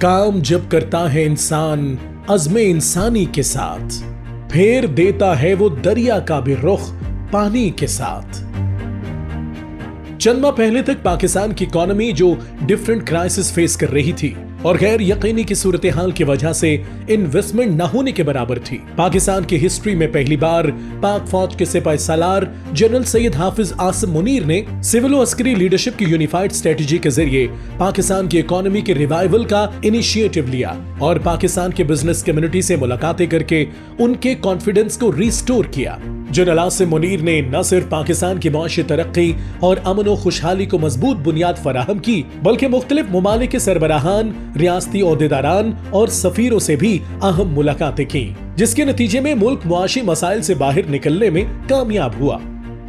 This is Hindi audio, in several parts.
काम जब करता है इंसान अज़्मे इंसानी के साथ, फेर देता है वो दरिया का भी रुख पानी के साथ। चंद माह पहले तक पाकिस्तान की इकोनॉमी जो डिफरेंट क्राइसिस फेस कर रही थी और गैर यकीनी की सूरत हाल की वजह से इन्वेस्टमेंट न होने के बराबर थी। पाकिस्तान की हिस्ट्री में पहली बार पाक फौज के सिपाही सालार जनरल सैयद हाफिज आसिम मुनीर ने सिविल और अस्करी लीडरशिप की यूनिफाइड स्ट्रेटेजी के जरिए पाकिस्तान की इकोनॉमी के रिवाइवल का इनिशिएटिव लिया और पाकिस्तान के बिजनेस कम्युनिटी से मुलाकातें करके उनके कॉन्फिडेंस को रिस्टोर किया। जनरल आसिम मुनीर ने न सिर्फ पाकिस्तान की मुआशी तरक्की और अमन और खुशहाली को मजबूत बुनियाद फराहम की, बल्कि मुख्तलिफ ममालिक के सरबराहान, रियासती ओहदेदारान और सफीरों से भी अहम मुलाकातें की, जिसके नतीजे में मुल्क मुआशी मसाइल से बाहर निकलने में कामयाब हुआ।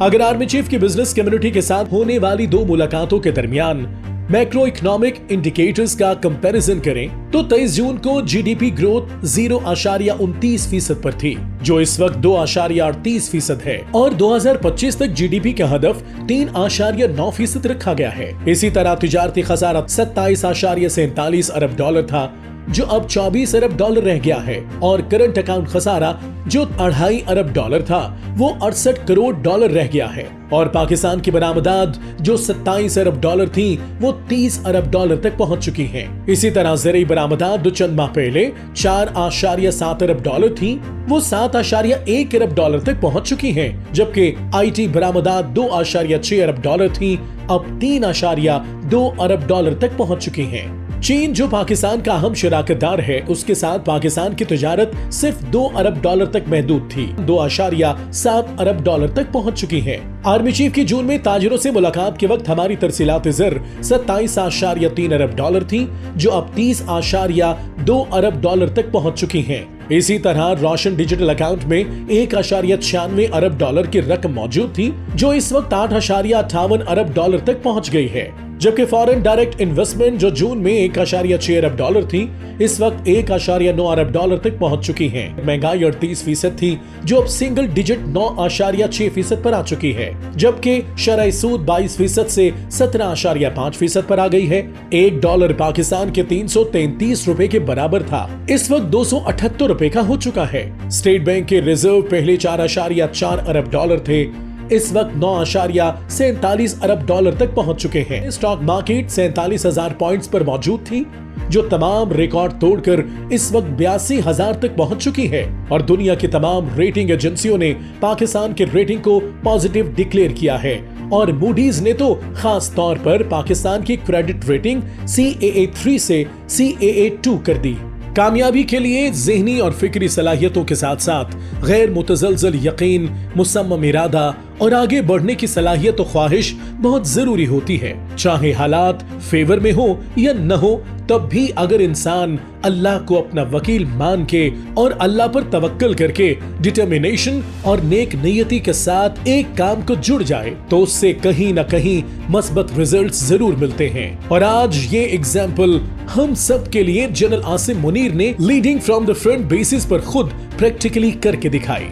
अगर आर्मी चीफ की बिजनेस कम्युनिटी के साथ होने वाली दो मुलाकातों के दरमियान मैक्रो इकोनॉमिक इंडिकेटर्स का कंपैरिजन करें तो 23 जून को जीडीपी ग्रोथ 0.29% पर थी, जो इस वक्त 2.38% है और 2025 तक जीडीपी का हदफ 3.9% रखा गया है। इसी तरह तिजारती खसारा 27.47 अरब डॉलर था, जो अब 24 अरब डॉलर रह गया है और करंट अकाउंट खसारा जो 2.5 अरब डॉलर था वो 68 करोड़ डॉलर रह गया है और पाकिस्तान की बरामदात जो 27 अरब डॉलर थी वो 30 अरब डॉलर तक पहुंच चुकी हैं। इसी तरह ज़रूरी बरामदात जो चंद माह पहले 4.7 अरब डॉलर थी वो 7.1 अरब डॉलर तक पहुंच चुकी हैं, जबकि आईटी बरामदात 2.6 अरब डॉलर थी अब 3.2 अरब डॉलर तक पहुंच चुकी हैं। चीन जो पाकिस्तान का अहम शराकतदार है, उसके साथ पाकिस्तान की तिजारत सिर्फ 2 अरब डॉलर तक महदूद थी, 2.7 अरब डॉलर तक पहुंच चुकी है। आर्मी चीफ की जून में ताजिरों से मुलाकात के वक्त हमारी तरसीलात ज़र 27.3 अरब डॉलर थी, जो अब 30.2 अरब डॉलर तक पहुंच चुकी हैं। इसी तरह रोशन डिजिटल अकाउंट में 1.96 अरब डॉलर की रकम मौजूद थी, जो इस वक्त 8.58 अरब डॉलर तक पहुंच गई है, जबकि फॉरेन डायरेक्ट इन्वेस्टमेंट जो जून में 1.6 अरब डॉलर थी इस वक्त 1.9 अरब डॉलर तक पहुंच चुकी है। महंगाई 38% थी, जो अब सिंगल डिजिट 9.6% पर आ चुकी है, जबकि शरह सूद 22% से 17.5% पर आ गई है। $1 पाकिस्तान के 333 रुपए के बराबर था, इस वक्त 278 रुपए का हो चुका है। स्टेट बैंक के रिजर्व पहले 4.4 अरब डॉलर थे, इस वक्त 9.47 अरब डॉलर तक पहुंच चुके हैं। स्टॉक मार्केट 47,000 पॉइंट्स पर मौजूद थी, जो तमाम रिकॉर्ड तोड़कर इस वक्त 82,000 तक पहुंच चुकी है और दुनिया की तमाम रेटिंग एजेंसियों ने पाकिस्तान के रेटिंग को पॉजिटिव डिक्लेयर किया है और मूडीज ने तो खास तौर पर पाकिस्तान की क्रेडिट रेटिंग CAA3 से CAA2 कर दी। कामयाबी के लिए ज़हनी और फिक्री सलाहियतों के साथ साथ गैर मुतज़लज़ल यकीन, मुसम्मम इरादा और आगे बढ़ने की सलाहियत और ख्वाहिश बहुत जरूरी होती है। चाहे हालात फेवर में हो या न हो, तब भी अगर इंसान अल्लाह को अपना वकील मान के और अल्लाह पर तवक्कल करके डिटर्मिनेशन और नेक नियति के साथ एक काम को जुड़ जाए तो उससे कहीं न कहीं मस्बत रिजल्ट्स जरूर मिलते हैं। और आज ये एग्जाम्पल हम सब के लिए जनरल आसिम मुनीर ने leading from the front basis पर खुद प्रैक्टिकली करके दिखाई।